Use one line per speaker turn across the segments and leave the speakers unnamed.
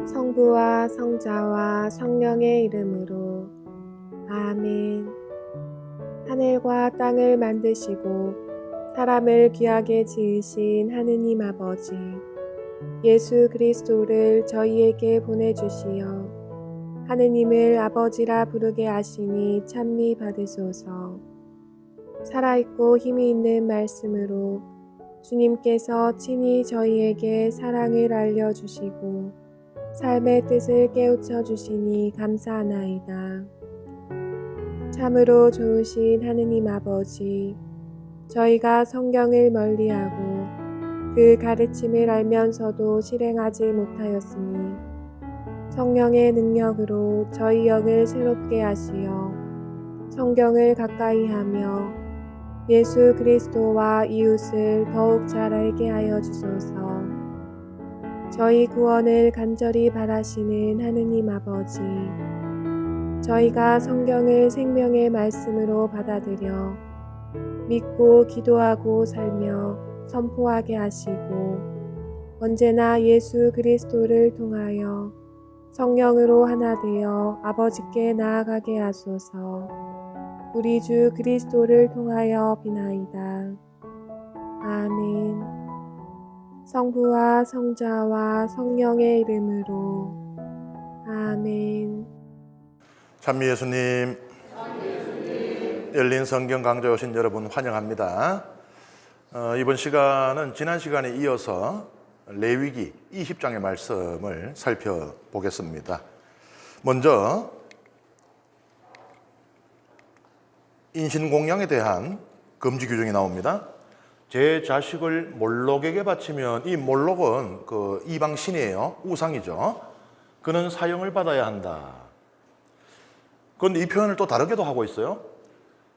성부와 성자와 성령의 이름으로 아멘. 하늘과 땅을 만드시고 사람을 귀하게 지으신 하느님 아버지, 예수 그리스도를 저희에게 보내주시어 하느님을 아버지라 부르게 하시니 찬미 받으소서. 살아있고 힘이 있는 말씀으로 주님께서 친히 저희에게 사랑을 알려주시고 삶의 뜻을 깨우쳐 주시니 감사하나이다. 참으로 좋으신 하느님 아버지, 저희가 성경을 멀리하고 그 가르침을 알면서도 실행하지 못하였으니 성령의 능력으로 저희 영을 새롭게 하시어 성경을 가까이 하며 예수 그리스도와 이웃을 더욱 잘 알게 하여 주소서. 저희 구원을 간절히 바라시는 하느님 아버지, 저희가 성경을 생명의 말씀으로 받아들여 믿고 기도하고 살며 선포하게 하시고 언제나 예수 그리스도를 통하여 성령으로 하나 되어 아버지께 나아가게 하소서. 우리 주 그리스도를 통하여 비나이다. 아멘. 성부와 성자와 성령의 이름으로 아멘.
찬미 예수님, 열린 성경 강좌에 오신 여러분 환영합니다. 이번 시간은 지난 시간에 이어서 레위기 20장의 말씀을 살펴보겠습니다. 먼저 인신공양에 대한 금지 규정이 나옵니다. 제 자식을 몰록에게 바치면, 이 몰록은 그 이방 신이에요. 우상이죠. 그는 사형을 받아야 한다. 그런데 이 표현을 또 다르게도 하고 있어요.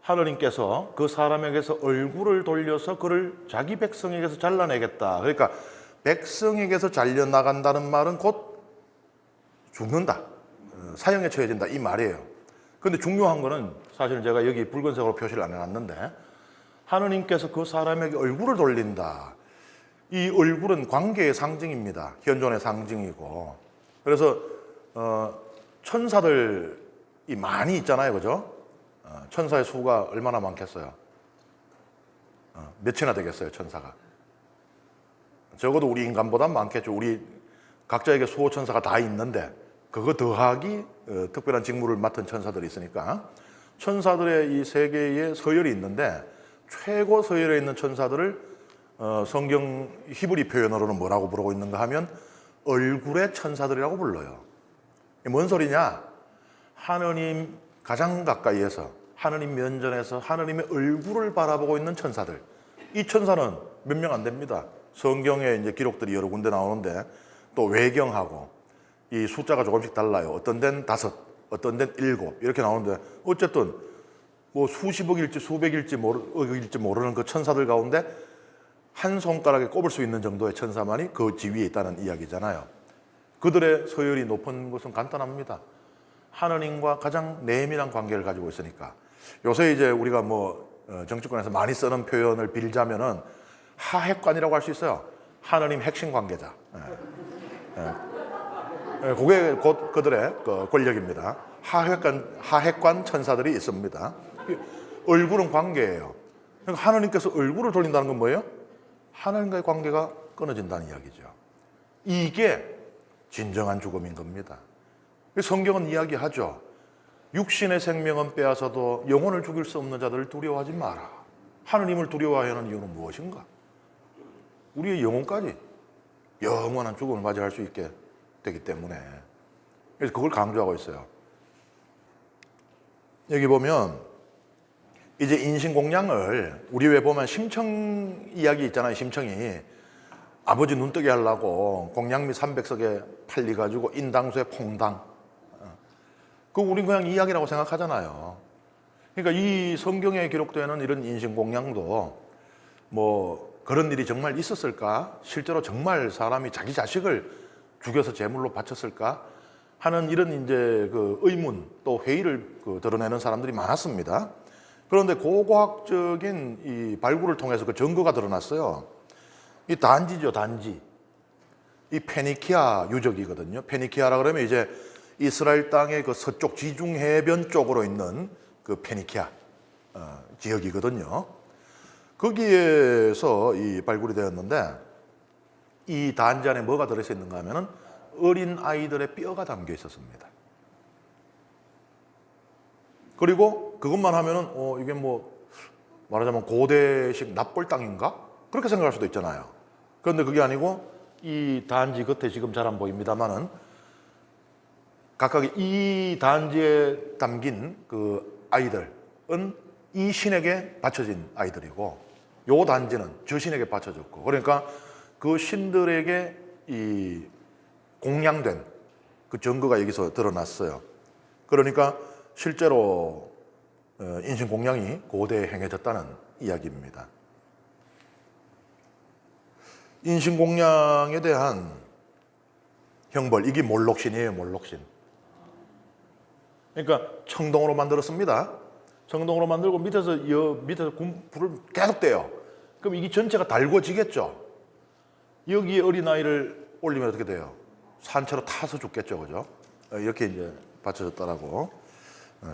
하느님께서 그 사람에게서 얼굴을 돌려서 그를 자기 백성에게서 잘라내겠다. 그러니까 백성에게서 잘려나간다는 말은 곧 죽는다, 사형에 처해진다, 이 말이에요. 그런데 중요한 거는 사실 제가 여기 붉은색으로 표시를 안 해놨는데, 하느님께서 그 사람에게 얼굴을 돌린다. 이 얼굴은 관계의 상징입니다. 현존의 상징이고. 그래서 천사들이 많이 있잖아요, 그죠? 천사의 수가 얼마나 많겠어요? 몇이나 되겠어요, 천사가? 적어도 우리 인간보다 많겠죠. 우리 각자에게 수호 천사가 다 있는데 그거 더하기 특별한 직무를 맡은 천사들이 있으니까 천사들의 이 세계에 서열이 있는데, 최고 서열에 있는 천사들을 성경 히브리 표현으로는 뭐라고 부르고 있는가 하면 얼굴의 천사들이라고 불러요. 뭔 소리냐? 하느님 가장 가까이에서, 하느님 면전에서 하느님의 얼굴을 바라보고 있는 천사들. 이 천사는 몇 명 안 됩니다. 성경에 이제 기록들이 여러 군데 나오는데 또 외경하고 이 숫자가 조금씩 달라요. 어떤 데는 5, 어떤 데는 7 이렇게 나오는데, 어쨌든 뭐 수십억일지 수백일지 억일지 모르는 그 천사들 가운데 한 손가락에 꼽을 수 있는 정도의 천사만이 그 지위에 있다는 이야기잖아요. 그들의 서열이 높은 것은 간단합니다. 하느님과 가장 내밀한 관계를 가지고 있으니까. 요새 이제 우리가 뭐 정치권에서 많이 쓰는 표현을 빌자면은 하핵관이라고 할 수 있어요. 하느님 핵심 관계자. 그게 곧 그들의 권력입니다. 하핵관 천사들이 있습니다. 얼굴은 관계예요. 그러니까 하느님께서 얼굴을 돌린다는 건 뭐예요? 하나님과의 관계가 끊어진다는 이야기죠. 이게 진정한 죽음인 겁니다. 성경은 이야기하죠. 육신의 생명은 빼앗아도 영혼을 죽일 수 없는 자들을 두려워하지 마라. 하느님을 두려워해야 하는 이유는 무엇인가? 우리의 영혼까지 영원한 죽음을 맞이할 수 있게 되기 때문에, 그래서 그걸 강조하고 있어요. 여기 보면 이제 인신공양을, 우리 왜 보면 심청 이야기 있잖아요. 심청이 아버지 눈뜨게 하려고 공양미 300석에 팔려가지고 인당수에 퐁당, 그거 우린 그냥 이야기라고 생각하잖아요. 그러니까 이 성경에 기록되는 이런 인신공양도 뭐 그런 일이 정말 있었을까? 실제로 정말 사람이 자기 자식을 죽여서 제물로 바쳤을까? 하는 이런 이제 그 의문, 또 회의를 드러내는 사람들이 많았습니다. 그런데 고고학적인 이 발굴을 통해서 그 증거가 드러났어요. 이 단지죠, 단지. 이 페니키아 유적이거든요. 페니키아라 그러면 이제 이스라엘 땅의 그 서쪽 지중 해변 쪽으로 있는 그 페니키아 지역이거든요. 거기에서 이 발굴이 되었는데 이 단지 안에 뭐가 들어있었는가 하면은 어린 아이들의 뼈가 담겨 있었습니다. 그리고 그것만 하면은 이게 뭐 말하자면 고대식 납골 땅인가? 그렇게 생각할 수도 있잖아요. 그런데 그게 아니고 이 단지 겉에 지금 잘 안 보입니다만은 각각 이 단지에 담긴 그 아이들은 이 신에게 바쳐진 아이들이고 요 단지는 저 신에게 바쳐졌고 그러니까 그 신들에게 이 공양된 그 증거가 여기서 드러났어요. 그러니까 실제로 인신공양이 고대에 행해졌다는 이야기입니다. 인신공양에 대한 형벌, 이게 몰록신이에요, 몰록신. 그러니까 청동으로 만들었습니다. 청동으로 만들고 밑에서 불을 계속 떼요. 그럼 이게 전체가 달궈지겠죠. 여기에 어린아이를 올리면 어떻게 돼요? 산채로 타서 죽겠죠, 그죠? 이렇게 이제 받쳐졌다라고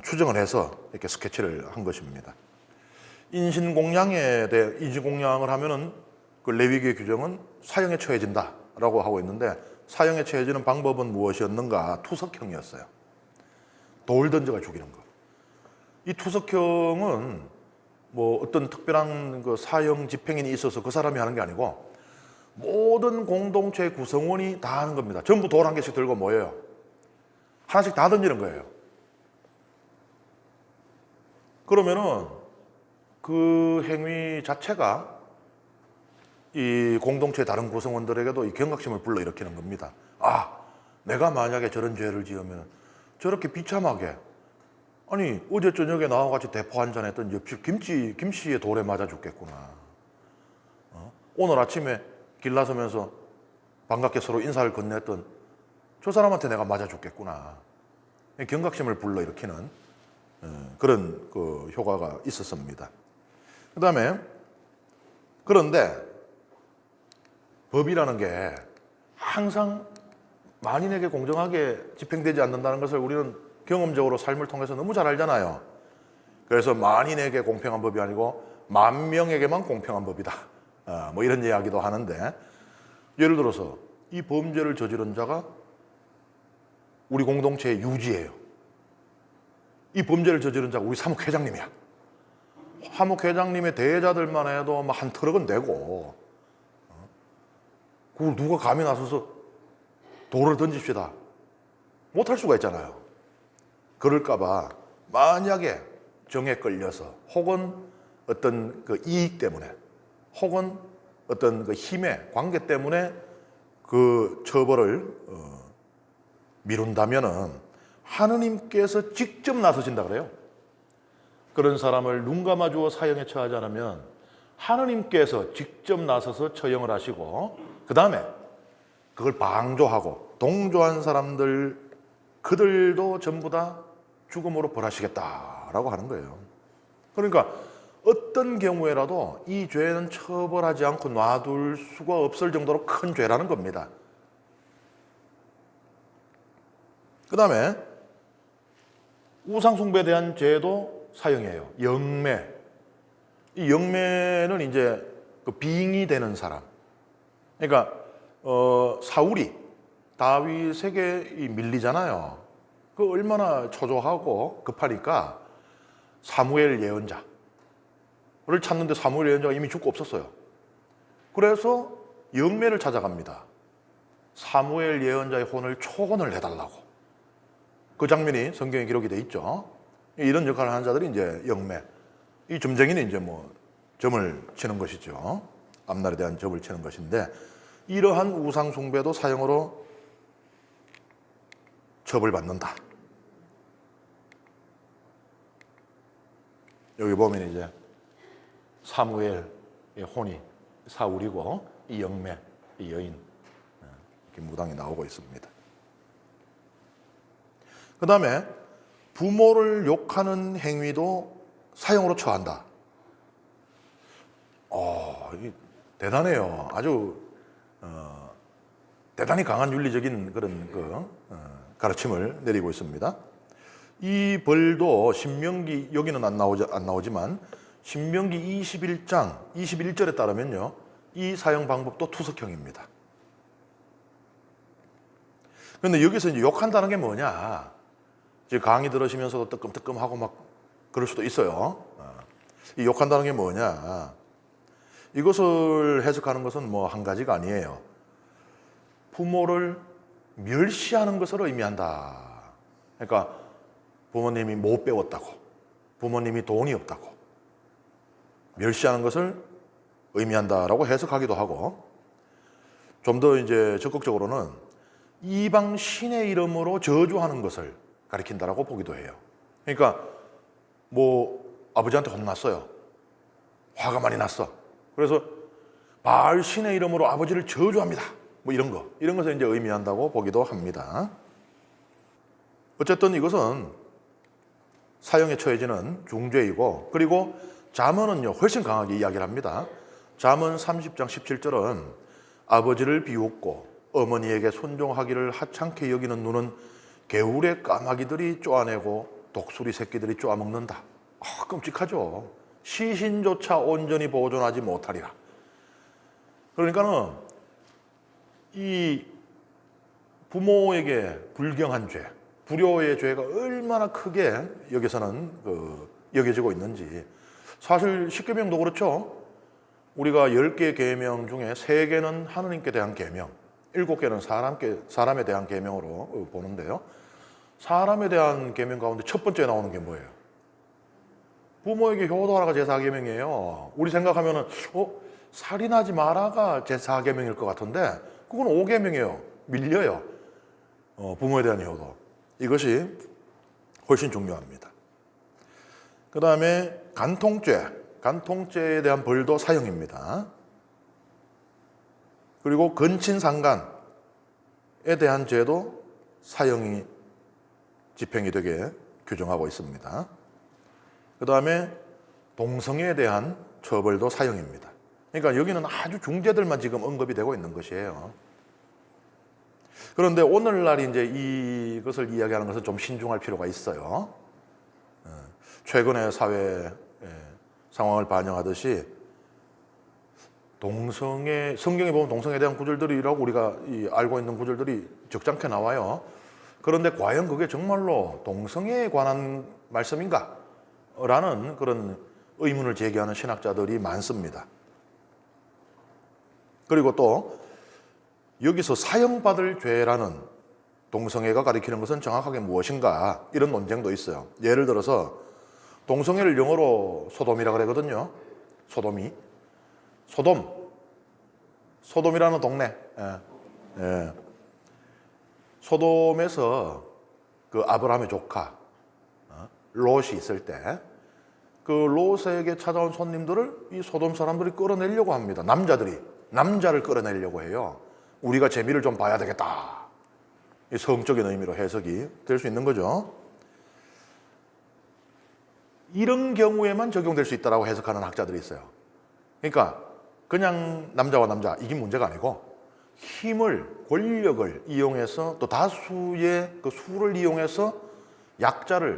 추정을 해서 이렇게 스케치를 한 것입니다. 인신공양을 하면은 그 레위기의 규정은 사형에 처해진다라고 하고 있는데 사형에 처해지는 방법은 무엇이었는가? 투석형이었어요. 돌 던져가 죽이는 거. 이 투석형은 뭐 어떤 특별한 그 사형 집행인이 있어서 그 사람이 하는 게 아니고 모든 공동체 구성원이 다 하는 겁니다. 전부 돌 한 개씩 들고 모여요. 하나씩 다 던지는 거예요. 그러면은 그 행위 자체가 이 공동체 다른 구성원들에게도 이 경각심을 불러일으키는 겁니다. 아, 내가 만약에 저런 죄를 지으면 저렇게 비참하게 아니 어제 저녁에 나와 같이 대포 한잔 했던 옆집 김씨의 돌에 맞아 죽겠구나. 오늘 아침에 길 나서면서 반갑게 서로 인사를 건넸던 저 사람한테 내가 맞아 죽겠구나. 경각심을 불러일으키는 그런 그 효과가 있었습니다. 그다음에 그런데 법이라는 게 항상 만인에게 공정하게 집행되지 않는다는 것을 우리는 경험적으로 삶을 통해서 너무 잘 알잖아요. 그래서 만인에게 공평한 법이 아니고 만 명에게만 공평한 법이다. 뭐 이런 이야기도 하는데 예를 들어서 이 범죄를 저지른 자가 우리 공동체의 유지예요. 이 범죄를 저지른 자가 우리 사목회장님이야. 사목회장님의 대자들만 해도 한 트럭은 되고 그걸 누가 감히 나서서 돌을 던집시다. 못할 수가 있잖아요. 그럴까봐 만약에 정에 끌려서 혹은 어떤 그 이익 때문에 혹은 어떤 그 힘의 관계 때문에 그 처벌을 미룬다면은 하느님께서 직접 나서신다 그래요. 그런 사람을 눈 감아주어 사형에 처하지 않으면 하느님께서 직접 나서서 처형을 하시고 그 다음에 그걸 방조하고 동조한 사람들 그들도 전부 다 죽음으로 벌하시겠다라고 하는 거예요. 그러니까 어떤 경우에라도 이 죄는 처벌하지 않고 놔둘 수가 없을 정도로 큰 죄라는 겁니다. 그 다음에 우상숭배에 대한 죄도 사형이에요. 영매. 이 영매는 이제 그 빙의 되는 사람. 그러니까 사울이 다윗에게 밀리잖아요. 그 얼마나 초조하고 급하니까 사무엘 예언자를 찾는데 사무엘 예언자가 이미 죽고 없었어요. 그래서 영매를 찾아갑니다. 사무엘 예언자의 혼을 초혼을 해달라고. 그 장면이 성경에 기록이 돼 있죠. 이런 역할을 하는 자들이 이제 영매. 이 점쟁이는 이제 뭐 점을 치는 것이죠. 앞날에 대한 점을 치는 것인데 이러한 우상 숭배도 사형으로 처벌받는다. 여기 보면 이제 사무엘의 혼이 사울이고 이 영매, 이 여인 이렇게 무당이 나오고 있습니다. 그 다음에 부모를 욕하는 행위도 사형으로 처한다. 이게 대단해요. 아주 대단히 강한 윤리적인 그런 가르침을 내리고 있습니다. 이 벌도 신명기 여기는 안 나오지만 신명기 21장 21절에 따르면요, 이 사용 방법도 투석형입니다. 그런데 여기서 이제 욕한다는 게 뭐냐? 이제 강의 들으시면서도 뜨끔뜨끔하고 막 그럴 수도 있어요. 이 욕한다는 게 뭐냐? 이것을 해석하는 것은 뭐 한 가지가 아니에요. 부모를 멸시하는 것을 의미한다. 그러니까 부모님이 못 배웠다고, 부모님이 돈이 없다고 멸시하는 것을 의미한다라고 해석하기도 하고, 좀 더 이제 적극적으로는 이방 신의 이름으로 저주하는 것을 가리킨다라고 보기도 해요. 그러니까 뭐 아버지한테 혼났어요. 화가 많이 났어. 그래서 바알 신의 이름으로 아버지를 저주합니다. 뭐 이런 것을 이제 의미한다고 보기도 합니다. 어쨌든 이것은 사형에 처해지는 중죄이고, 그리고 잠언은요 훨씬 강하게 이야기를 합니다. 잠언 30장 17절은 아버지를 비웃고 어머니에게 순종하기를 하찮게 여기는 눈은 개울의 까마귀들이 쪼아내고 독수리 새끼들이 쪼아먹는다. 끔찍하죠. 시신조차 온전히 보존하지 못하리라. 그러니까는 이 부모에게 불경한 죄, 불효의 죄가 얼마나 크게 여기서는 여겨지고 있는지. 사실 10계명도 그렇죠. 우리가 10개의 계명 중에 3개는 하느님께 대한 계명, 7개는 사람에 대한 계명으로 보는데요. 사람에 대한 계명 가운데 첫 번째 나오는 게 뭐예요? 부모에게 효도하라가 제4계명이에요. 우리 생각하면은 살인하지 마라가 제4계명일 것 같은데 그건 5계명이에요. 밀려요. 부모에 대한 효도. 이것이 훨씬 중요합니다. 그 다음에 간통죄에 대한 벌도 사형입니다. 그리고 근친상간에 대한 죄도 사형이 집행이 되게 규정하고 있습니다. 그 다음에 동성애에 대한 처벌도 사형입니다. 그러니까 여기는 아주 중죄들만 지금 언급이 되고 있는 것이에요. 그런데 오늘날 이제 이것을 이야기하는 것은 좀 신중할 필요가 있어요. 최근의 사회 상황을 반영하듯이 성경에 보면 동성애에 대한 구절들이라고 우리가 알고 있는 구절들이 적잖게 나와요. 그런데 과연 그게 정말로 동성애에 관한 말씀인가? 라는 그런 의문을 제기하는 신학자들이 많습니다. 그리고 또 여기서 사형받을 죄라는 동성애가 가리키는 것은 정확하게 무엇인가? 이런 논쟁도 있어요. 예를 들어서 동성애를 영어로 소돔이라 그러거든요. 소돔이라는 동네. 예. 소돔에서 그 아브라함의 조카 롯이 있을 때 그 롯에게 찾아온 손님들을 이 소돔 사람들이 끌어내려고 합니다. 남자를 끌어내려고 해요. 우리가 재미를 좀 봐야 되겠다. 이 성적인 의미로 해석이 될 수 있는 거죠. 이런 경우에만 적용될 수 있다고 해석하는 학자들이 있어요. 그러니까 그냥 남자와 남자 이게 문제가 아니고 권력을 이용해서 또 다수의 그 수를 이용해서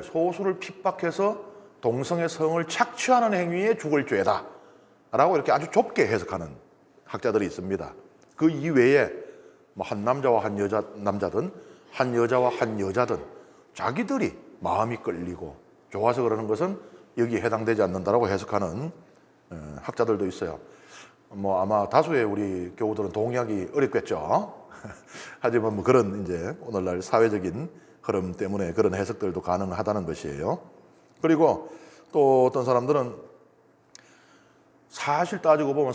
소수를 핍박해서 동성의 성을 착취하는 행위에 죽을 죄다 라고 이렇게 아주 좁게 해석하는 학자들이 있습니다. 그 이외에 뭐 한 남자와 한 남자든 한 여자와 한 여자든 자기들이 마음이 끌리고 좋아서 그러는 것은 여기에 해당되지 않는다라고 해석하는 학자들도 있어요. 뭐 아마 다수의 우리 교우들은 동의하기 어렵겠죠. 하지만 뭐 그런 이제 오늘날 사회적인 흐름 때문에 그런 해석들도 가능하다는 것이에요. 그리고 또 어떤 사람들은 사실 따지고 보면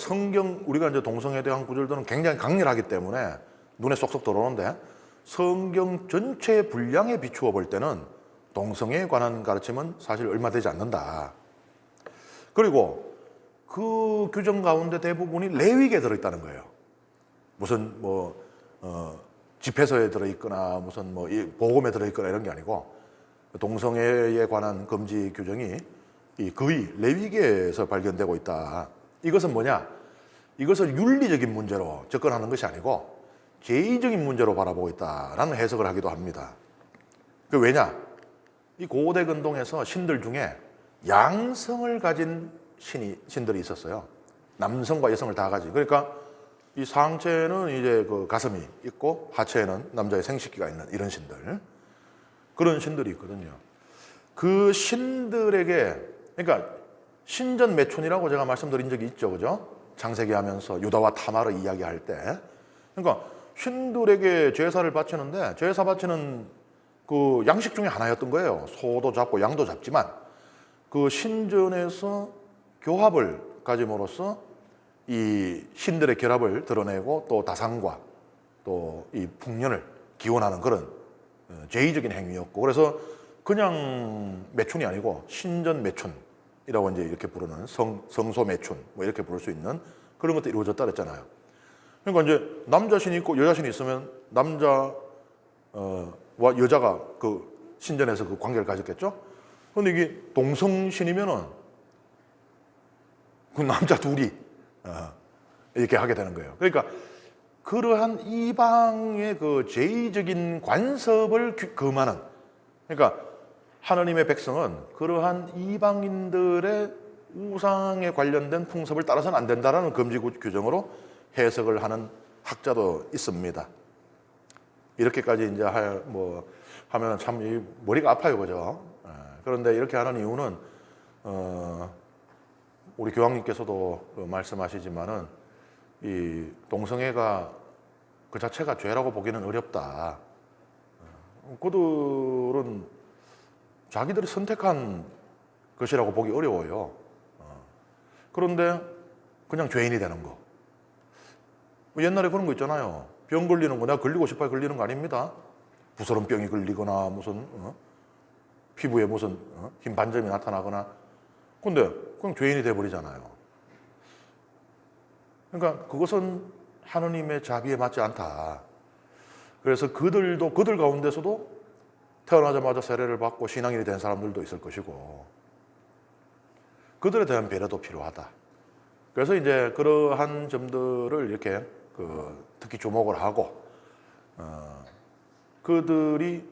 우리가 이제 동성애에 대한 구절들은 굉장히 강렬하기 때문에 눈에 쏙쏙 들어오는데 성경 전체의 분량에 비추어 볼 때는 동성애에 관한 가르침은 사실 얼마 되지 않는다. 그리고 그 규정 가운데 대부분이 레위기에 들어있다는 거예요. 무슨 집회서에 들어있거나 무슨 복음에 들어있거나 이런 게 아니고 동성애에 관한 금지 규정이 거의 레위기에서 발견되고 있다. 이것은 뭐냐? 이것을 윤리적인 문제로 접근하는 것이 아니고 제의적인 문제로 바라보고 있다라는 해석을 하기도 합니다. 그 왜냐? 이 고대 근동에서 신들 중에 양성을 가진 신들이 있었어요. 남성과 여성을 다 가진. 그러니까 이 상체는 이제 그 가슴이 있고 하체에는 남자의 생식기가 있는 이런 신들. 그런 신들이 있거든요. 그 신들에게, 그러니까 신전 매촌이라고 제가 말씀드린 적이 있죠. 그죠? 창세기 하면서 유다와 타마르 이야기할 때. 그러니까 신들에게 제사를 바치는데 제사 바치는 그 양식 중에 하나였던 거예요. 소도 잡고 양도 잡지만 그 신전에서 교합을 가짐으로써 이 신들의 결합을 드러내고 또 다산과 또 이 풍년을 기원하는 그런 제의적인 행위였고, 그래서 그냥 매춘이 아니고 신전 매춘이라고 이제 이렇게 부르는 성소 매춘 뭐 이렇게 부를 수 있는 그런 것들이 이루어졌다 그랬잖아요. 그러니까 이제 남자신이 있고 여자신이 있으면 남자와 여자가 그 신전에서 그 관계를 가졌겠죠. 그런데 이게 동성신이면은 그 남자 둘이 이렇게 하게 되는 거예요. 그러니까 그러한 이방의 그 제의적인 관습을 금하는, 그러니까 하나님의 백성은 그러한 이방인들의 우상에 관련된 풍습을 따라서는 안 된다라는 금지 규정으로 해석을 하는 학자도 있습니다. 이렇게까지 이제 하면 참 머리가 아파요, 그죠? 그런데 이렇게 하는 이유는 우리 교황님께서도 말씀하시지만은 이 동성애가 그 자체가 죄라고 보기는 어렵다. 그들은 자기들이 선택한 것이라고 보기 어려워요. 그런데 그냥 죄인이 되는 거. 옛날에 그런 거 있잖아요. 병 걸리는 거, 내가 걸리고 싶어야 걸리는 거 아닙니다. 부스럼 병이 걸리거나 무슨 피부에 무슨 흰 반점이 나타나거나. 근데 그냥 죄인이 돼버리잖아요. 그러니까 그것은 하느님의 자비에 맞지 않다. 그래서 그들 가운데서도 태어나자마자 세례를 받고 신앙인이 된 사람들도 있을 것이고, 그들에 대한 배려도 필요하다. 그래서 이제 그러한 점들을 이렇게 특히 주목을 하고, 그들이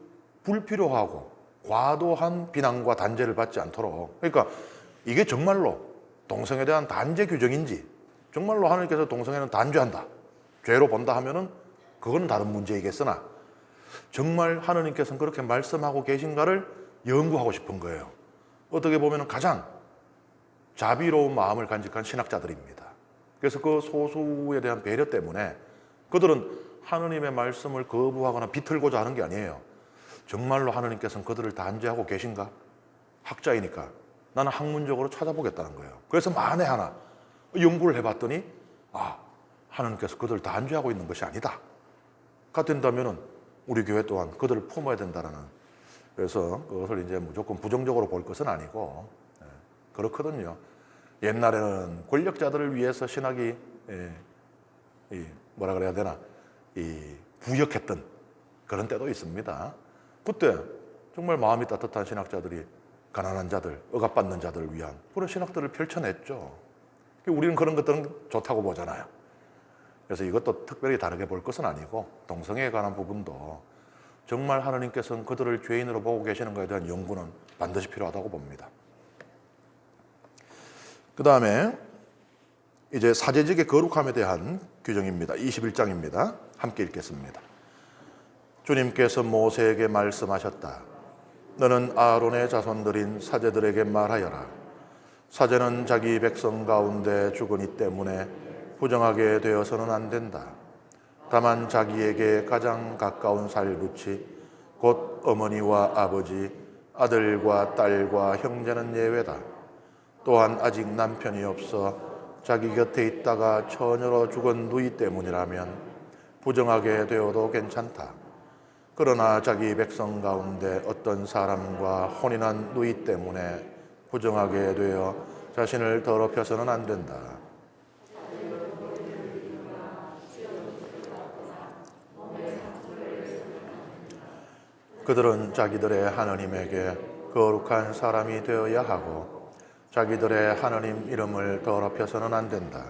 불필요하고 과도한 비난과 단죄를 받지 않도록, 그러니까 이게 정말로 동성에 대한 단죄 규정인지, 정말로 하나님께서 동성애는 단죄한다, 죄로 본다 하면은 그건 다른 문제이겠으나, 정말 하나님께서는 그렇게 말씀하고 계신가를 연구하고 싶은 거예요. 어떻게 보면 가장 자비로운 마음을 간직한 신학자들입니다. 그래서 그 소수에 대한 배려 때문에 그들은 하나님의 말씀을 거부하거나 비틀고자 하는 게 아니에요. 정말로 하나님께서는 그들을 단죄하고 계신가? 학자이니까 나는 학문적으로 찾아보겠다는 거예요. 그래서 만에 하나 연구를 해봤더니 하나님께서 그들을 단죄하고 있는 것이 아니다 가 된다면은 우리 교회 또한 그들을 품어야 된다라는, 그래서 그것을 이제 무조건 부정적으로 볼 것은 아니고 그렇거든요. 옛날에는 권력자들을 위해서 신학이 뭐라 그래야 되나, 부역했던 그런 때도 있습니다. 그때 정말 마음이 따뜻한 신학자들이 가난한 자들, 억압받는 자들을 위한 그런 신학들을 펼쳐냈죠. 우리는 그런 것들은 좋다고 보잖아요. 그래서 이것도 특별히 다르게 볼 것은 아니고, 동성애에 관한 부분도 정말 하나님께서는 그들을 죄인으로 보고 계시는 것에 대한 연구는 반드시 필요하다고 봅니다. 그 다음에 이제 사제직의 거룩함에 대한 규정입니다. 21장입니다. 함께 읽겠습니다. 주님께서 모세에게 말씀하셨다. 너는 아론의 자손들인 사제들에게 말하여라. 사제는 자기 백성 가운데 죽으니 때문에 부정하게 되어서는 안 된다. 다만 자기에게 가장 가까운 살붙이 곧 어머니와 아버지, 아들과 딸과 형제는 예외다. 또한 아직 남편이 없어 자기 곁에 있다가 처녀로 죽은 누이 때문이라면 부정하게 되어도 괜찮다. 그러나 자기 백성 가운데 어떤 사람과 혼인한 누이 때문에 부정하게 되어 자신을 더럽혀서는 안 된다. 그들은 자기들의 하나님에게 거룩한 사람이 되어야 하고 자기들의 하나님 이름을 더럽혀서는 안 된다.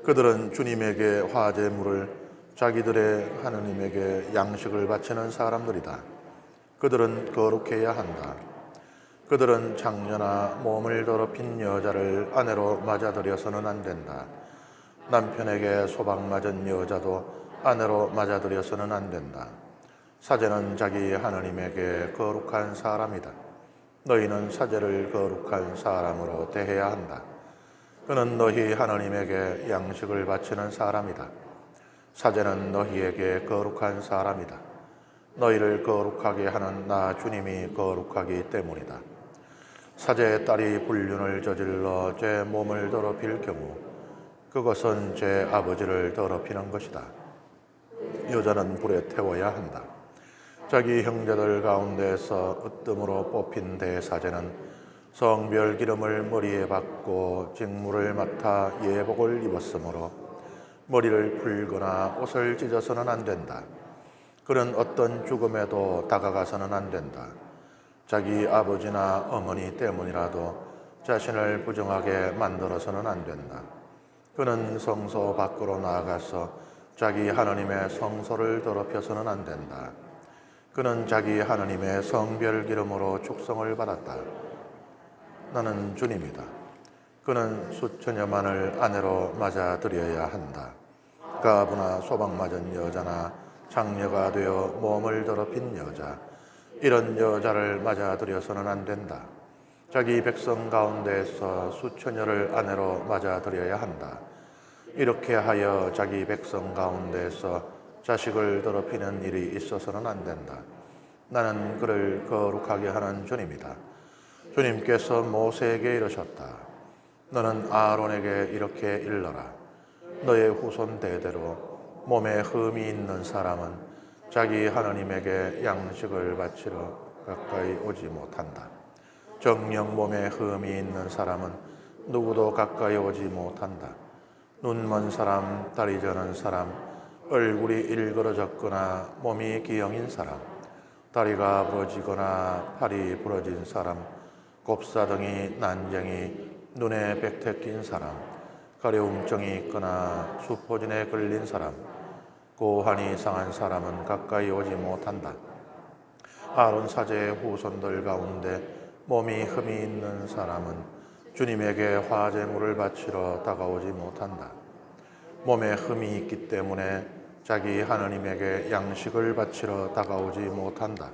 그들은 주님에게 화제물을 자기들의 하느님에게 양식을 바치는 사람들이다. 그들은 거룩해야 한다. 그들은 장녀나 몸을 더럽힌 여자를 아내로 맞아들여서는 안 된다. 남편에게 소방 맞은 여자도 아내로 맞아들여서는 안 된다. 사제는 자기 하느님에게 거룩한 사람이다. 너희는 사제를 거룩한 사람으로 대해야 한다. 그는 너희 하느님에게 양식을 바치는 사람이다. 사제는 너희에게 거룩한 사람이다. 너희를 거룩하게 하는 나 주님이 거룩하기 때문이다. 사제의 딸이 불륜을 저질러 제 몸을 더럽힐 경우 그것은 제 아버지를 더럽히는 것이다. 여자는 불에 태워야 한다. 자기 형제들 가운데서 으뜸으로 뽑힌 대사제는 성별 기름을 머리에 받고 직무를 맡아 예복을 입었으므로 머리를 풀거나 옷을 찢어서는 안 된다. 그는 어떤 죽음에도 다가가서는 안 된다. 자기 아버지나 어머니 때문이라도 자신을 부정하게 만들어서는 안 된다. 그는 성소 밖으로 나아가서 자기 하느님의 성소를 더럽혀서는 안 된다. 그는 자기 하느님의 성별 기름으로 축성을 받았다. 나는 주님이다. 그는 수처녀만을 아내로 맞아들여야 한다. 가부나 소방 맞은 여자나 장녀가 되어 몸을 더럽힌 여자, 이런 여자를 맞아들여서는 안 된다. 자기 백성 가운데에서 수처녀를 아내로 맞아들여야 한다. 이렇게 하여 자기 백성 가운데에서 자식을 더럽히는 일이 있어서는 안 된다. 나는 그를 거룩하게 하는 주님이다. 주님께서 모세에게 이르셨다. 너는 아론에게 이렇게 일러라. 너의 후손 대대로 몸에 흠이 있는 사람은 자기 하느님에게 양식을 바치러 가까이 오지 못한다. 정녕 몸에 흠이 있는 사람은 누구도 가까이 오지 못한다. 눈먼 사람, 다리 저는 사람, 얼굴이 일그러졌거나 몸이 기형인 사람, 다리가 부러지거나 팔이 부러진 사람, 곱사등이 난쟁이, 눈에 백태 낀 사람, 가려움증이 있거나 수포진에 걸린 사람, 고환이 상한 사람은 가까이 오지 못한다. 아론 사제의 후손들 가운데 몸이 흠이 있는 사람은 주님에게 화제물을 바치러 다가오지 못한다. 몸에 흠이 있기 때문에 자기 하느님에게 양식을 바치러 다가오지 못한다.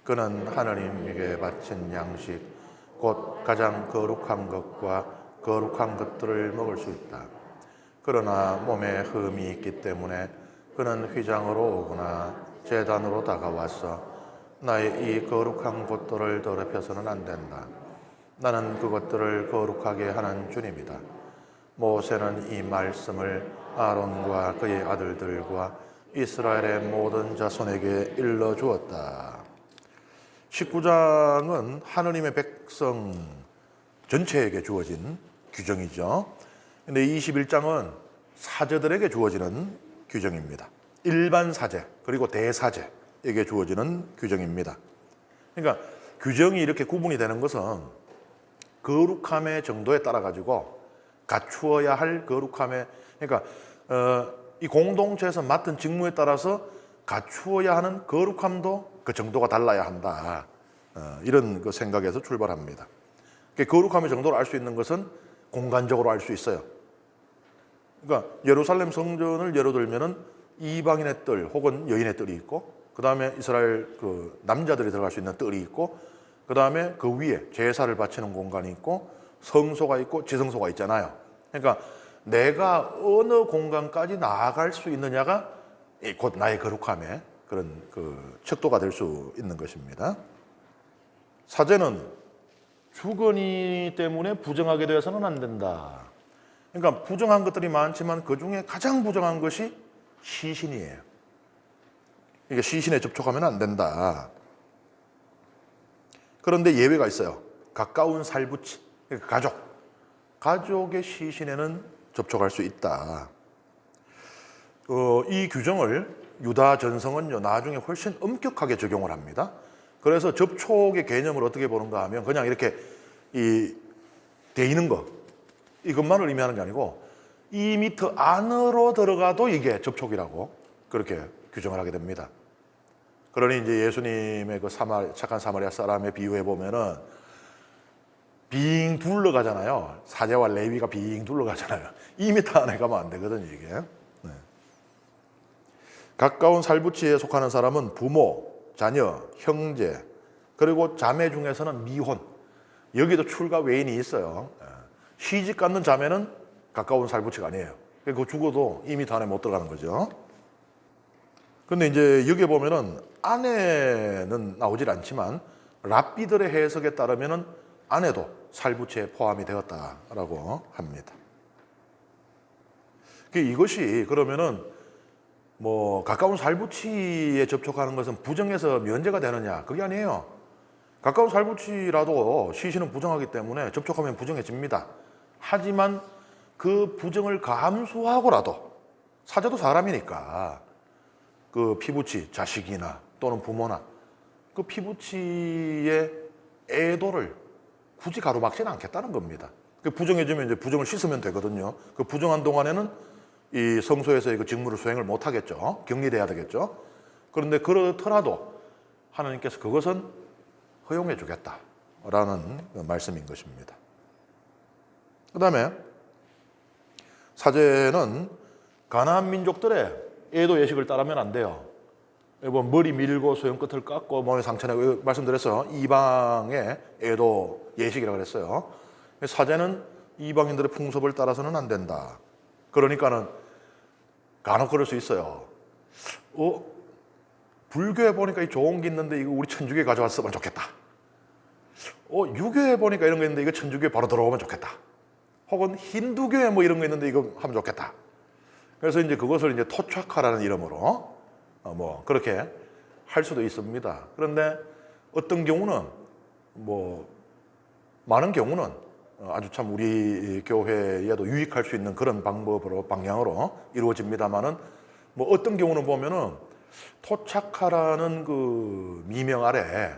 그는 하느님에게 바친 양식, 곧 가장 거룩한 것과 거룩한 것들을 먹을 수 있다. 그러나 몸에 흠이 있기 때문에 그는 휘장으로 오거나 제단으로 다가와서 나의 이 거룩한 것들을 더럽혀서는 안 된다. 나는 그것들을 거룩하게 하는 주님이다. 모세는 이 말씀을 아론과 그의 아들들과 이스라엘의 모든 자손에게 일러주었다. 19장은 하느님의 백성 전체에게 주어진 규정이죠. 근데 21장은 사제들에게 주어지는 규정입니다. 일반 사제 그리고 대사제에게 주어지는 규정입니다. 그러니까 규정이 이렇게 구분이 되는 것은 거룩함의 정도에 따라 가지고 갖추어야 할 거룩함의, 그러니까 이 공동체에서 맡은 직무에 따라서 갖추어야 하는 거룩함도 그 정도가 달라야 한다. 이런 그 생각에서 출발합니다. 거룩함의 정도를 알 수 있는 것은 공간적으로 알 수 있어요. 그러니까 예루살렘 성전을 예로 들면은 이방인의 뜰 혹은 여인의 뜰이 있고, 그 다음에 이스라엘 그 남자들이 들어갈 수 있는 뜰이 있고, 그 다음에 그 위에 제사를 바치는 공간이 있고, 성소가 있고, 지성소가 있잖아요. 그러니까 내가 어느 공간까지 나아갈 수 있느냐가 곧 나의 거룩함의 그런 그 척도가 될 수 있는 것입니다. 사제는 주거니 때문에 부정하게 되어서는 안 된다. 그러니까 부정한 것들이 많지만 그 중에 가장 부정한 것이 시신이에요. 그러니까 시신에 접촉하면 안 된다. 그런데 예외가 있어요. 가까운 살부치, 그러니까 가족의 시신에는 접촉할 수 있다. 이 규정을 유다 전성은요, 나중에 훨씬 엄격하게 적용을 합니다. 그래서 접촉의 개념을 어떻게 보는가 하면 그냥 이렇게 돼 있는 거, 이것만을 의미하는 게 아니고 2m 안으로 들어가도 이게 접촉이라고 그렇게 규정을 하게 됩니다. 그러니 이제 예수님의 그 착한 사마리아 사람의 비유해 보면은 빙 둘러가잖아요. 사제와 레위가 빙 둘러가잖아요. 2m 안에 가면 안 되거든요, 이게. 네. 가까운 살부치에 속하는 사람은 부모, 자녀, 형제, 그리고 자매 중에서는 미혼. 여기도 출가 외인이 있어요. 시집 갖는 자매는 가까운 살부치가 아니에요. 그거 죽어도 2m 안에 못 들어가는 거죠. 근데 이제 여기 보면은 아내는 나오질 않지만 랍비들의 해석에 따르면은 아내도 살부치에 포함이 되었다라고 합니다. 이것이 그러면은 뭐 가까운 살부치에 접촉하는 것은 부정해서 면제가 되느냐? 그게 아니에요. 가까운 살부치라도 시신은 부정하기 때문에 접촉하면 부정해집니다. 하지만 그 부정을 감수하고라도 사제도 사람이니까 그 피부치 자식이나 또는 부모나 그 피부치의 애도를 굳이 가로막지는 않겠다는 겁니다. 그 부정해지면 이제 부정을 씻으면 되거든요. 그 부정한 동안에는 이 성소에서의 그 직무를 수행을 못 하겠죠. 격리돼야 되겠죠. 그런데 그렇더라도 하나님께서 그것은 허용해 주겠다라는 말씀인 것입니다. 그 다음에 사제는 가나안 민족들의 애도 예식을 따르면 안 돼요. 뭐 머리 밀고 소형 끝을 깎고 몸에 상처내고 말씀드렸어요. 이방의 애도 예식이라고 그랬어요. 사제는 이방인들의 풍습을 따라서는 안 된다. 그러니까는 간혹 그럴 수 있어요. 불교에 보니까 이 좋은 게 있는데 이거 우리 천주교에 가져왔으면 좋겠다. 유교에 보니까 이런 거 있는데 이거 천주교에 바로 들어오면 좋겠다. 혹은 힌두교에 뭐 이런 거 있는데 이거 하면 좋겠다. 그래서 이제 그것을 이제 토착화라는 이름으로 뭐 그렇게 할 수도 있습니다. 그런데 어떤 경우는 뭐 많은 경우는 아주 참 우리 교회에도 유익할 수 있는 그런 방법으로 방향으로 이루어집니다만은 뭐 어떤 경우는 보면은 토착화라는 그 미명 아래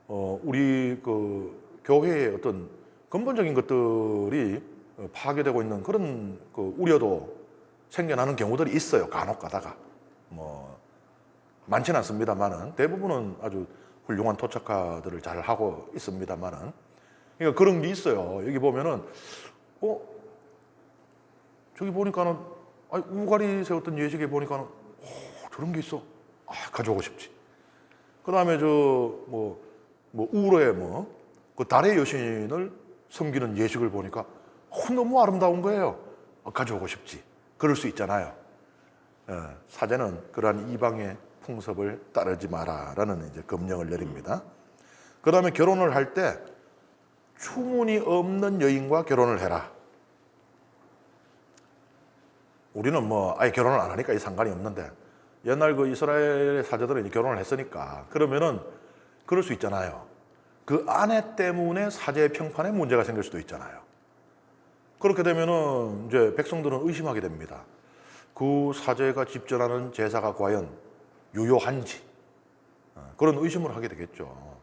우리 그 교회의 어떤 근본적인 것들이 파괴되고 있는 그런 그 우려도 생겨나는 경우들이 있어요. 간혹 가다가 뭐 많지는 않습니다만은 대부분은 아주 훌륭한 토착화들을 잘 하고 있습니다만은 그러니까 그런 게 있어요. 여기 보면은 저기 보니까는 우가리 세웠던 예식에 보니까는 저런 게 있어. 가져오고 싶지. 그 다음에 뭐 우로에 그 달의 여신을 섬기는 예식을 보니까 너무 아름다운 거예요. 가져오고 싶지. 그럴 수 있잖아요. 사제는 그러한 이방의 풍습을 따르지 마라라는 이제 금령을 내립니다. 그 다음에 결혼을 할 때 추문이 없는 여인과 결혼을 해라. 우리는 뭐 아예 결혼을 안 하니까 이 상관이 없는데 옛날 그 이스라엘의 사제들은 이제 결혼을 했으니까 그러면은 그럴 수 있잖아요. 그 아내 때문에 사제의 평판에 문제가 생길 수도 있잖아요. 그렇게 되면은 이제 백성들은 의심하게 됩니다. 그 사제가 집전하는 제사가 과연 유효한지 그런 의심을 하게 되겠죠.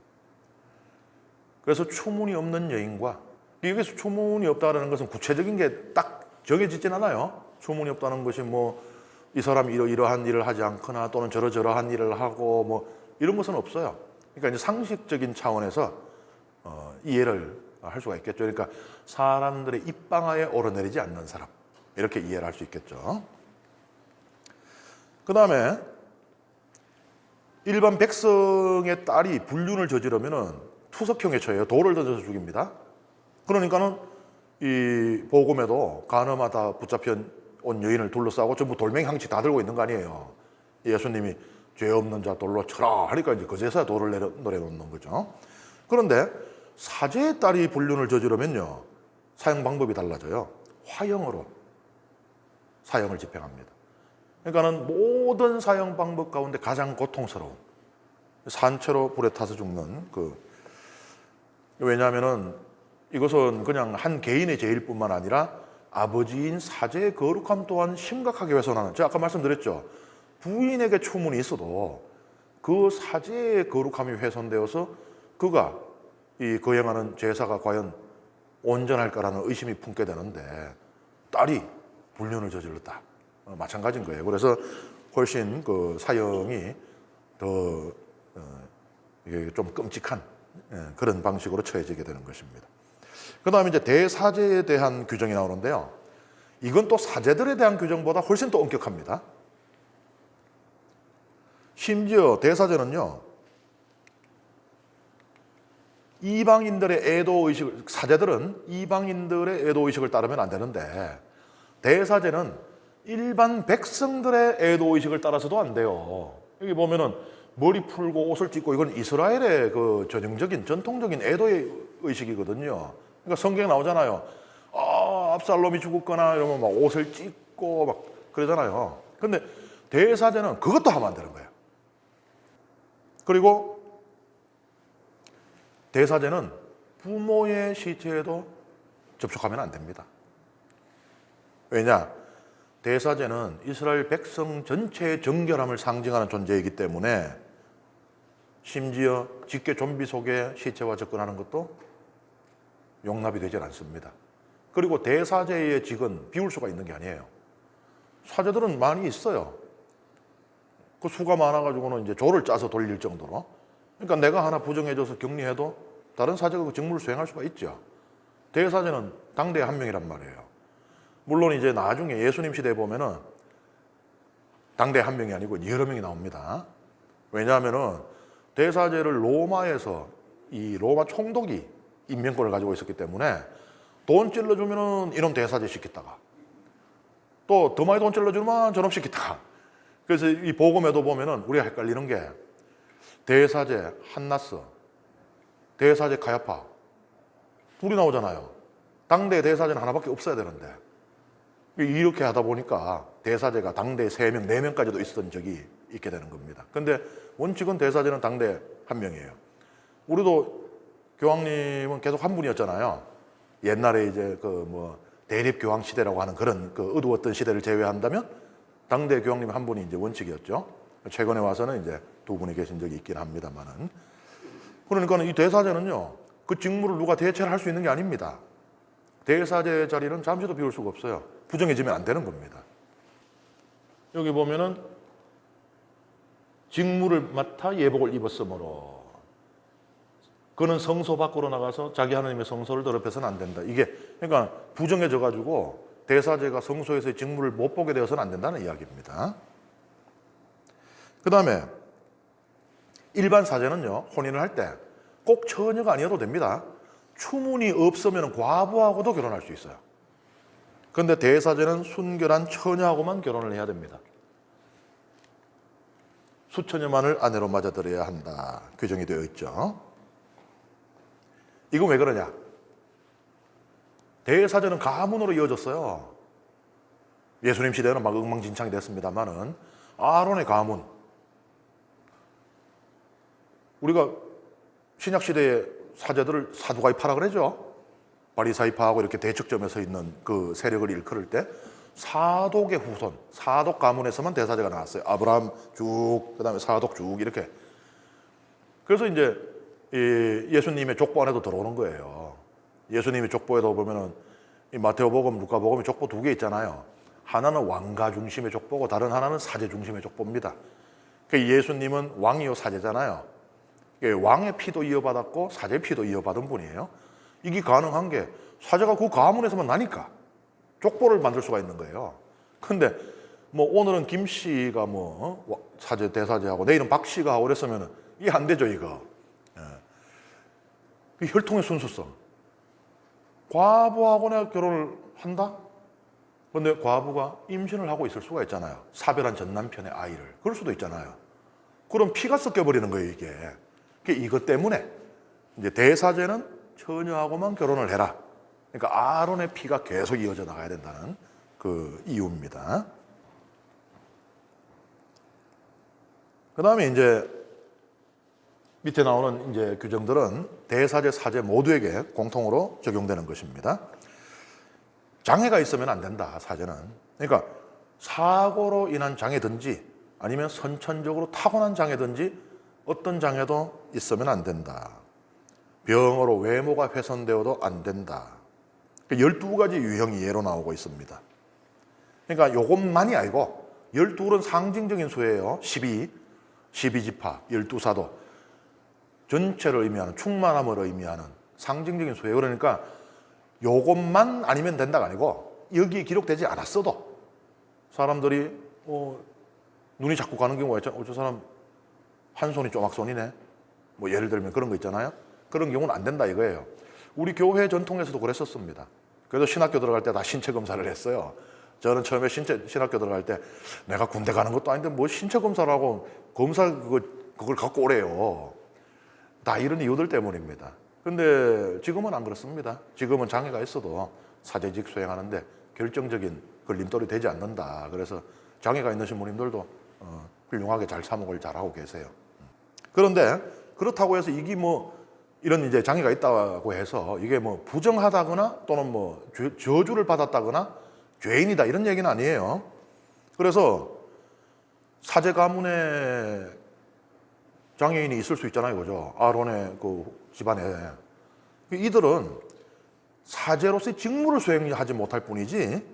그래서 추문이 없는 여인과 여기서 추문이 없다는 것은 구체적인 게 딱 정해지진 않아요. 추문이 없다는 것이 뭐 이 사람이 이러한 일을 하지 않거나 또는 저러저러한 일을 하고 뭐 이런 것은 없어요. 그러니까 이제 상식적인 차원에서 이해를 할 수가 있겠죠. 그러니까 사람들의 입방아에 오르내리지 않는 사람 이렇게 이해를 할 수 있겠죠. 그 다음에 일반 백성의 딸이 불륜을 저지르면은 투석형에 처해요. 돌을 던져서 죽입니다. 그러니까는 이 복음에도 간음하다 붙잡혀 온 여인을 둘러싸고 전부 돌멩이 항치 다 들고 있는 거 아니에요. 예수님이 죄 없는 자 돌로 쳐라 하니까 이제 그제서야 돌을 내려놓는 거죠. 그런데 사제의 딸이 불륜을 저지르면요 사형 방법이 달라져요. 화형으로 사형을 집행합니다. 그러니까는 모든 사형 방법 가운데 가장 고통스러운 산채로 불에 타서 죽는 왜냐하면은 이것은 그냥 한 개인의 죄일 뿐만 아니라 아버지인 사제의 거룩함 또한 심각하게 훼손하는, 제가 아까 말씀드렸죠. 부인에게 추문이 있어도 그 사제의 거룩함이 훼손되어서 그가 이 거행하는 제사가 과연 온전할까라는 의심이 품게 되는데 딸이 불륜을 저질렀다. 마찬가지인 거예요. 그래서 훨씬 그 사형이 더 이게 좀 끔찍한 그런 방식으로 처해지게 되는 것입니다. 그 다음에 이제 대사제에 대한 규정이 나오는데요. 이건 또 사제들에 대한 규정보다 훨씬 더 엄격합니다. 심지어 대사제는요, 이방인들의 애도의식을, 사제들은 이방인들의 애도의식을 따르면 안 되는데, 대사제는 일반 백성들의 애도의식을 따라서도 안 돼요. 여기 보면은 머리 풀고 옷을 찢고 이건 이스라엘의 그 전형적인 전통적인 애도의 의식이거든요. 그러니까 성경에 나오잖아요. 압살롬이 죽었거나 이러면 막 옷을 찢고 막 그러잖아요. 근데 대사제는 그것도 하면 안 되는 거예요. 그리고 대사제는 부모의 시체에도 접촉하면 안 됩니다. 왜냐? 대사제는 이스라엘 백성 전체의 정결함을 상징하는 존재이기 때문에 심지어 직계 좀비 속에 시체와 접근하는 것도 용납이 되질 않습니다. 그리고 대사제의 직은 비울 수가 있는 게 아니에요. 사제들은 많이 있어요. 그 수가 많아가지고는 이제 조를 짜서 돌릴 정도로. 그러니까 내가 하나 부정해줘서 격리해도 다른 사제가 그 직무를 수행할 수가 있죠. 대사제는 당대에 한 명이란 말이에요. 물론 이제 나중에 예수님 시대에 보면은 당대에 한 명이 아니고 여러 명이 나옵니다. 왜냐하면은 대사제를 로마에서 이 로마 총독이 임명권을 가지고 있었기 때문에 돈 찔러주면은 이놈 대사제 시켰다가 또 더 많이 돈 찔러주면 저놈 시켰다가. 그래서 이 복음에도 보면은 우리가 헷갈리는 게 대사제 한나스, 대사제 가야파 둘이 나오잖아요. 당대 대사제는 하나밖에 없어야 되는데 이렇게 하다 보니까 대사제가 당대 3명, 4명까지도 있었던 적이 있게 되는 겁니다. 근데 원칙은 대사제는 당대 한 명이에요. 우리도 교황님은 계속 한 분이었잖아요. 옛날에 이제 그 뭐 대립교황 시대라고 하는 그런 그 어두웠던 시대를 제외한다면 당대 교황님 한 분이 이제 원칙이었죠. 최근에 와서는 이제 2분이 계신 적이 있긴 합니다만은. 그러니까 이 대사제는요, 그 직무를 누가 대체를 할 수 있는 게 아닙니다. 대사제 자리는 잠시도 비울 수가 없어요. 부정해지면 안 되는 겁니다. 여기 보면은 직무를 맡아 예복을 입었으므로 그는 성소 밖으로 나가서 자기 하나님의 성소를 더럽혀서는 안 된다. 이게 그러니까 부정해져 가지고 대사제가 성소에서의 직무를 못 보게 되어서는 안 된다는 이야기입니다. 그 다음에 일반 사제는요, 혼인을 할 때 꼭 처녀가 아니어도 됩니다. 추문이 없으면 과부하고도 결혼할 수 있어요. 그런데 대사제는 순결한 처녀하고만 결혼을 해야 됩니다. 수처녀만을 아내로 맞아들여야 한다. 규정이 되어 있죠. 이건 왜 그러냐? 대사제는 가문으로 이어졌어요. 예수님 시대는 막 엉망진창이 됐습니다만은 아론의 가문. 우리가 신약 시대의 사제들을 사두가이파라 그러죠. 바리사이파하고 이렇게 대척점에 서 있는 그 세력을 일컬을 때 사독의 후손, 사독 가문에서만 대사제가 나왔어요. 아브라함 쭉, 그다음에 사독 쭉 이렇게. 그래서 이제 예수님의 족보 안에도 들어오는 거예요. 예수님의 족보에도 보면은 이 마테오복음, 루카복음이 족보 2개 있잖아요. 하나는 왕가 중심의 족보고 다른 하나는 사제 중심의 족보입니다. 그러니까 예수님은 왕이요 사제잖아요. 왕의 피도 이어받았고 사제 피도 이어받은 분이에요. 이게 가능한 게 사제가 그 가문에서만 나니까 족보를 만들 수가 있는 거예요. 근데 뭐 오늘은 김 씨가 뭐 사제 대사제하고 내일은 박 씨가 하고 그랬으면 이게 안 되죠 이거. 그 혈통의 순수성. 과부하고 내가 결혼을 한다? 그런데 과부가 임신을 하고 있을 수가 있잖아요. 사별한 전 남편의 아이를. 그럴 수도 있잖아요. 그럼 피가 섞여버리는 거예요 이게. 이것 때문에 이제 대사제는 처녀하고만 결혼을 해라. 그러니까 아론의 피가 계속 이어져 나가야 된다는 그 이유입니다. 그 다음에 이제 밑에 나오는 이제 규정들은 대사제, 사제 모두에게 공통으로 적용되는 것입니다. 장애가 있으면 안 된다, 사제는. 그러니까 사고로 인한 장애든지 아니면 선천적으로 타고난 장애든지 어떤 장애도 있으면 안 된다. 병으로 외모가 훼손되어도 안 된다. 12가지 유형이 예로 나오고 있습니다. 그러니까 요것만이 아니고 12은 상징적인 수예요. 12지파, 12사도. 전체를 의미하는, 충만함을 의미하는 상징적인 수예요. 그러니까 요것만 아니면 된다가 아니고 여기에 기록되지 않았어도 사람들이 눈이 자꾸 가는 경우가 있잖아요. 저 사람 한 손이 조막손이네. 뭐 예를 들면 그런 거 있잖아요. 그런 경우는 안 된다 이거예요. 우리 교회 전통에서도 그랬었습니다. 그래서 신학교 들어갈 때 다 신체 검사를 했어요. 저는 처음에 신학교 들어갈 때 내가 군대 가는 것도 아닌데 뭐 신체 검사를 하고 검사 그걸 갖고 오래요. 다 이런 이유들 때문입니다. 근데 지금은 안 그렇습니다. 지금은 장애가 있어도 사제직 수행하는데 결정적인 걸림돌이 되지 않는다. 그래서 장애가 있는 신부님들도 훌륭하게 잘 사목을 잘하고 계세요. 그런데 그렇다고 해서 이게 뭐 이런 이제 장애가 있다고 해서 이게 뭐 부정하다거나 또는 뭐 저주를 받았다거나 죄인이다 이런 얘기는 아니에요. 그래서 사제 가문에 장애인이 있을 수 있잖아요, 그죠? 아론의 그 집안에 이들은 사제로서의 직무를 수행하지 못할 뿐이지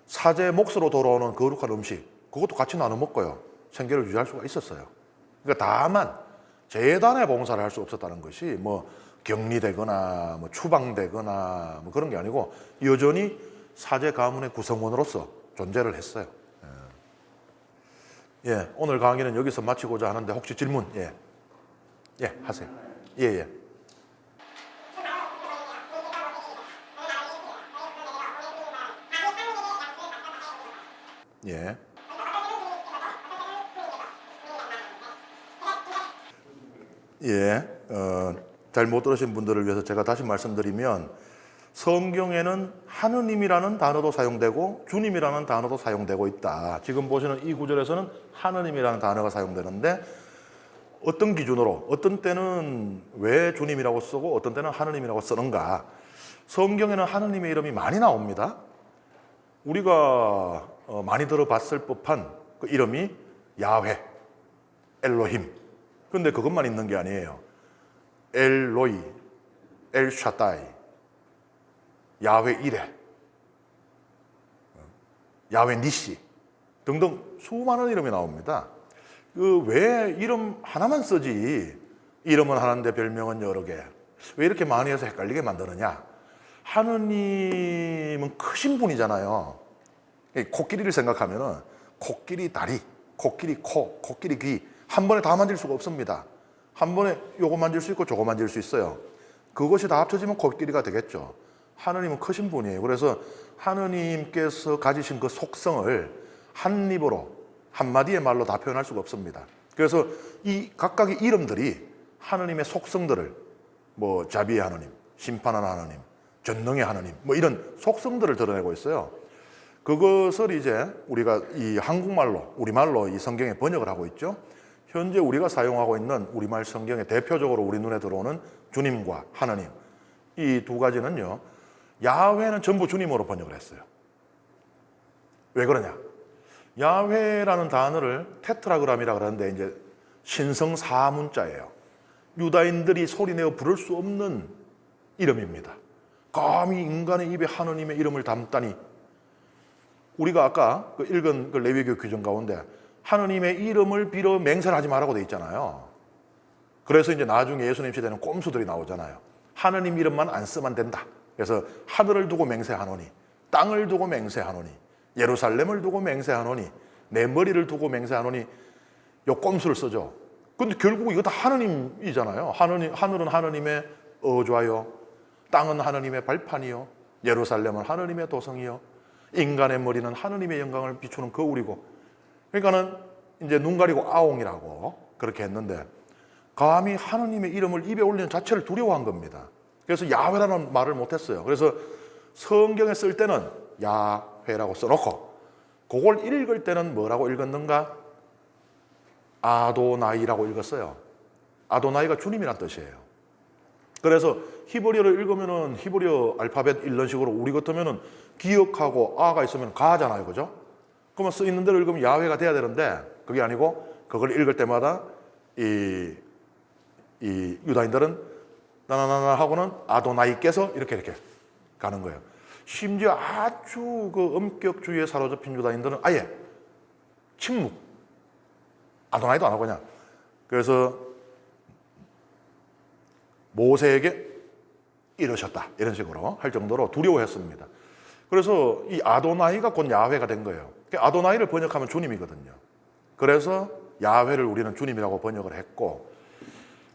사제 몫으로 돌아오는 거룩한 음식 그것도 같이 나눠 먹고요. 생계를 유지할 수가 있었어요. 그러니까 다만 재단에 봉사를 할 수 없었다는 것이 뭐 격리되거나 뭐 추방되거나 뭐 그런 게 아니고 여전히 사제 가문의 구성원으로서 존재를 했어요. 예, 오늘 강의는 여기서 마치고자 하는데 혹시 질문 하세요. 예. 예. 잘 못 들으신 분들을 위해서 제가 다시 말씀드리면 성경에는 하느님이라는 단어도 사용되고 주님이라는 단어도 사용되고 있다. 지금 보시는 이 구절에서는 하느님이라는 단어가 사용되는데 어떤 기준으로 어떤 때는 왜 주님이라고 쓰고 어떤 때는 하느님이라고 쓰는가. 성경에는 하느님의 이름이 많이 나옵니다. 우리가 많이 들어봤을 법한 그 이름이 야훼, 엘로힘. 근데 그것만 있는 게 아니에요. 엘로이, 엘샤다이, 야훼 이레, 야훼 니시 등등 수많은 이름이 나옵니다. 그 왜 이름 하나만 쓰지 이름은 하나인데 별명은 여러 개. 왜 이렇게 많이 해서 헷갈리게 만드느냐. 하느님은 크신 분이잖아요. 코끼리를 생각하면은 코끼리 다리, 코끼리 코, 코끼리 귀 한 번에 다 만질 수가 없습니다. 한 번에 요거 만질 수 있고 저거 만질 수 있어요. 그것이 다 합쳐지면 코끼리가 되겠죠. 하느님은 크신 분이에요. 그래서 하느님께서 가지신 그 속성을 한 입으로 한마디의 말로 다 표현할 수가 없습니다. 그래서 이 각각의 이름들이 하느님의 속성들을 뭐 자비의 하느님, 심판하는 하느님, 전능의 하느님 뭐 이런 속성들을 드러내고 있어요. 그것을 이제 우리가 이 한국말로 우리말로 이 성경에 번역을 하고 있죠. 현재 우리가 사용하고 있는 우리말 성경에 대표적으로 우리 눈에 들어오는 주님과 하느님 이 두 가지는요. 야훼는 전부 주님으로 번역을 했어요. 왜 그러냐? 야훼라는 단어를 테트라그람이라 그러는데 이제 신성 사문자예요. 유다인들이 소리내어 부를 수 없는 이름입니다. 감히 인간의 입에 하느님의 이름을 담다니. 우리가 아까 읽은 그 레위기 규정 가운데 하느님의 이름을 빌어 맹세를 하지 말라고 돼 있잖아요. 그래서 이제 나중에 예수님 시대는 꼼수들이 나오잖아요. 하느님 이름만 안 쓰면 된다. 그래서 하늘을 두고 맹세하노니, 땅을 두고 맹세하노니, 예루살렘을 두고 맹세하노니, 내 머리를 두고 맹세하노니 요 꼼수를 쓰죠. 근데 결국 이거 다 하느님이잖아요. 하늘은 하느님의 어좌요, 땅은 하느님의 발판이요, 예루살렘은 하느님의 도성이요, 인간의 머리는 하느님의 영광을 비추는 거울이고. 그러니까는 이제 눈 가리고 아옹이라고 그렇게 했는데 감히 하느님의 이름을 입에 올리는 자체를 두려워한 겁니다. 그래서 야훼라는 말을 못했어요. 그래서 성경에 쓸 때는 야훼라고 써놓고 그걸 읽을 때는 뭐라고 읽었는가? 아도나이라고 읽었어요. 아도나이가 주님이란 뜻이에요. 그래서 히브리어를 읽으면은 히브리어 알파벳 읽는 식으로 우리 같으면은 기억하고 아가 있으면 가잖아요, 그죠? 그러면 써 있는 대로 읽으면 야훼가 돼야 되는데 그게 아니고 그걸 읽을 때마다 이 유다인들은 나나나나 하고는 아도나이께서 이렇게 가는 거예요. 심지어 아주 그 엄격주의에 사로잡힌 유다인들은 아예 침묵, 아도나이도 안 하고 그냥. 그래서 모세에게 이러셨다 이런 식으로 할 정도로 두려워했습니다. 그래서 이 아도나이가 곧 야훼가 된 거예요. 아도나이를 번역하면 주님이거든요. 그래서 야훼를 우리는 주님이라고 번역을 했고,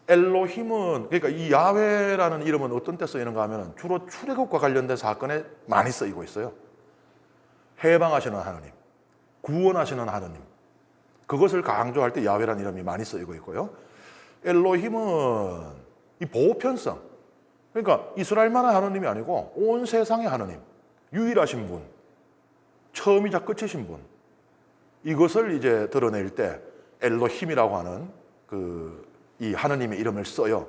엘로힘은, 그러니까 이 야훼라는 이름은 어떤 때 쓰이는가 하면 주로 출애굽과 관련된 사건에 많이 쓰이고 있어요. 해방하시는 하나님, 구원하시는 하나님, 그것을 강조할 때 야훼라는 이름이 많이 쓰이고 있고요. 엘로힘은 이 보편성, 그러니까 이스라엘만의 하나님이 아니고 온 세상의 하나님, 유일하신 분, 처음이자 끝이신 분, 이것을 이제 드러낼 때 엘로힘이라고 하는 이 하나님의 이름을 써요.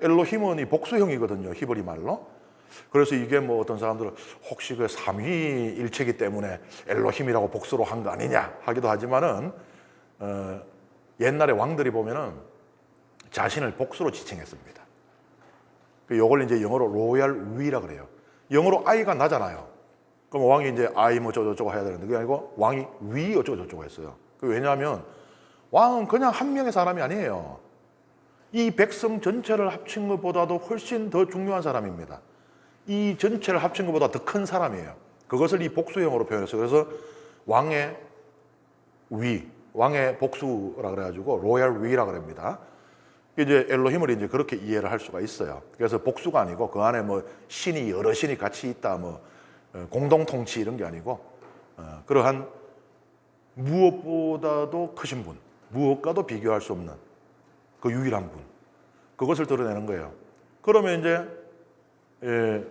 엘로힘은 이 복수형이거든요, 히브리 말로. 그래서 이게 뭐 어떤 사람들은 혹시 그 삼위일체이기 때문에 엘로힘이라고 복수로 한 거 아니냐 하기도 하지만은 옛날에 왕들이 보면은 자신을 복수로 지칭했습니다. 이걸 이제 영어로 로얄 위라 그래요. 영어로 I가 나잖아요. 그럼 왕이 이제 I 뭐 저쩌고 해야 되는데 그게 아니고 왕이 위 어쩌고 저쩌고 했어요. 왜냐하면 왕은 그냥 한 명의 사람이 아니에요. 이 백성 전체를 합친 것보다도 훨씬 더 중요한 사람입니다. 이 전체를 합친 것보다 더 큰 사람이에요. 그것을 이 복수형으로 표현했어요. 그래서 왕의 위, 왕의 복수라 그래가지고 로얄 위라 그럽니다. 이제 엘로힘을 이제 그렇게 이해를 할 수가 있어요. 그래서 복수가 아니고 그 안에 뭐 신이 여러 신이 같이 있다, 뭐 공동 통치 이런 게 아니고 그러한 무엇보다도 크신 분, 무엇과도 비교할 수 없는 그 유일한 분, 그것을 드러내는 거예요. 그러면 이제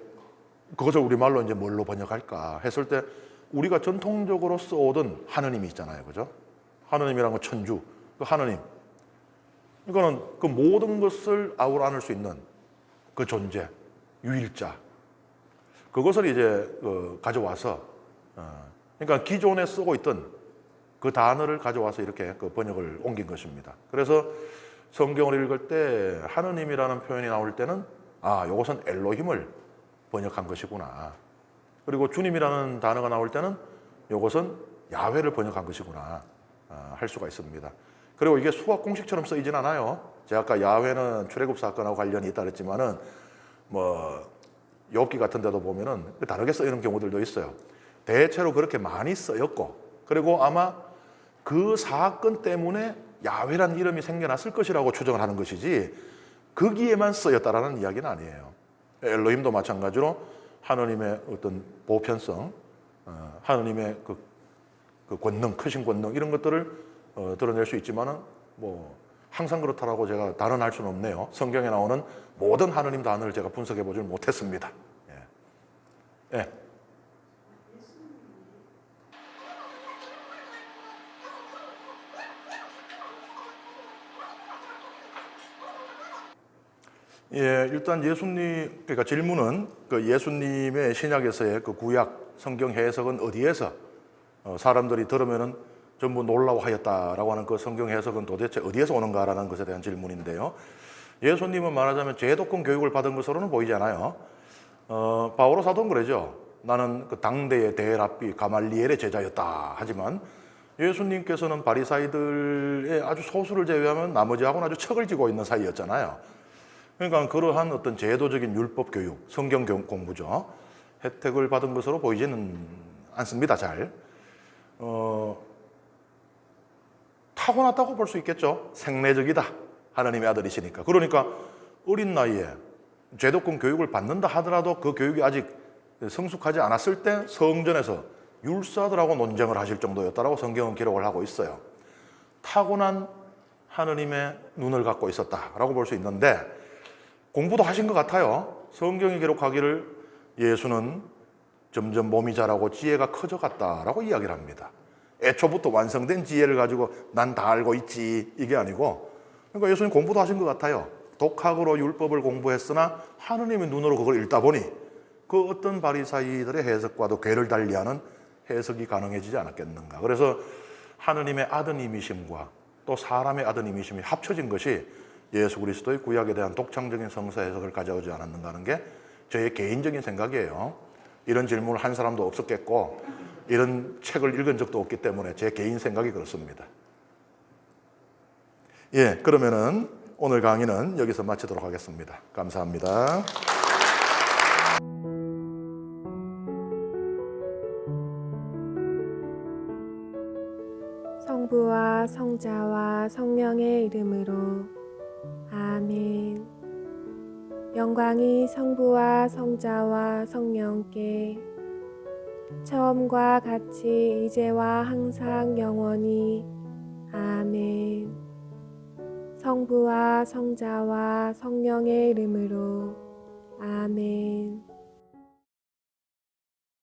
그것을 우리말로 이제 뭘로 번역할까 했을 때 우리가 전통적으로 써오던 하느님이 있잖아요, 그죠? 하느님이란 건 천주, 그 하느님. 이거는 그 모든 것을 아우러 수 있는 그 존재, 유일자. 그것을 이제 가져와서, 그러니까 기존에 쓰고 있던 그 단어를 가져와서 이렇게 그 번역을 옮긴 것입니다. 그래서 성경을 읽을 때 하느님이라는 표현이 나올 때는 이것은 엘로힘을 번역한 것이구나. 그리고 주님이라는 단어가 나올 때는 이것은 야훼를 번역한 것이구나 할 수가 있습니다. 그리고 이게 수학 공식처럼 쓰이진 않아요. 제가 아까 야훼는 출애굽 사건하고 관련이 있다 그랬지만은 뭐 욥기 같은 데도 보면은 다르게 쓰이는 경우들도 있어요. 대체로 그렇게 많이 쓰였고, 그리고 아마 그 사건 때문에 야훼라는 이름이 생겨났을 것이라고 추정을 하는 것이지 거기에만 쓰였다라는 이야기는 아니에요. 엘로힘도 마찬가지로 하느님의 어떤 보편성, 하느님의 그 권능, 크신 권능 이런 것들을 드러낼 수 있지만은 뭐 항상 그렇다라고 제가 단언할 수는 없네요. 성경에 나오는 모든 하느님 단어를 제가 분석해 보질 못했습니다. 예. 예, 일단 예수님, 그러니까 질문은 그 예수님의 신약에서의 그 구약 성경 해석은 어디에서 사람들이 들으면은 전부 놀라워하였다라고 하는 그 성경 해석은 도대체 어디에서 오는가라는 것에 대한 질문인데요. 예수님은 말하자면 제도권 교육을 받은 것으로는 보이지 않아요. 바오로 사도는 그러죠. 나는 그 당대의 대랍비 가말리엘의 제자였다. 하지만 예수님께서는 바리사이들의 아주 소수를 제외하면 나머지하고는 아주 척을 지고 있는 사이였잖아요. 그러니까 그러한 어떤 제도적인 율법 교육, 성경 공부죠. 혜택을 받은 것으로 보이지는 않습니다. 잘. 타고났다고 볼 수 있겠죠. 생내적이다. 하나님의 아들이시니까. 그러니까 어린 나이에 제도권 교육을 받는다 하더라도 그 교육이 아직 성숙하지 않았을 때 성전에서 율사들하고 논쟁을 하실 정도였다라고 성경은 기록을 하고 있어요. 타고난 하느님의 눈을 갖고 있었다라고 볼 수 있는데 공부도 하신 것 같아요. 성경이 기록하기를 예수는 점점 몸이 자라고 지혜가 커져갔다라고 이야기를 합니다. 애초부터 완성된 지혜를 가지고 난 다 알고 있지 이게 아니고, 그러니까 예수님 공부도 하신 것 같아요. 독학으로 율법을 공부했으나 하느님의 눈으로 그걸 읽다 보니 그 어떤 바리사이들의 해석과도 궤를 달리하는 해석이 가능해지지 않았겠는가. 그래서 하느님의 아드님이심과 또 사람의 아드님이심이 합쳐진 것이 예수 그리스도의 구약에 대한 독창적인 성서 해석을 가져오지 않았는가 하는 게 저의 개인적인 생각이에요. 이런 질문을 한 사람도 없었겠고 이런 책을 읽은 적도 없기 때문에 제 개인 생각이 그렇습니다. 예, 그러면은 오늘 강의는 여기서 마치도록 하겠습니다. 감사합니다.
성부와 성자와 성령의 이름으로 아멘. 영광이 성부와 성자와 성령께 처음과 같이 이제와 항상 영원히 아멘. 성부와 성자와 성령의 이름으로 아멘.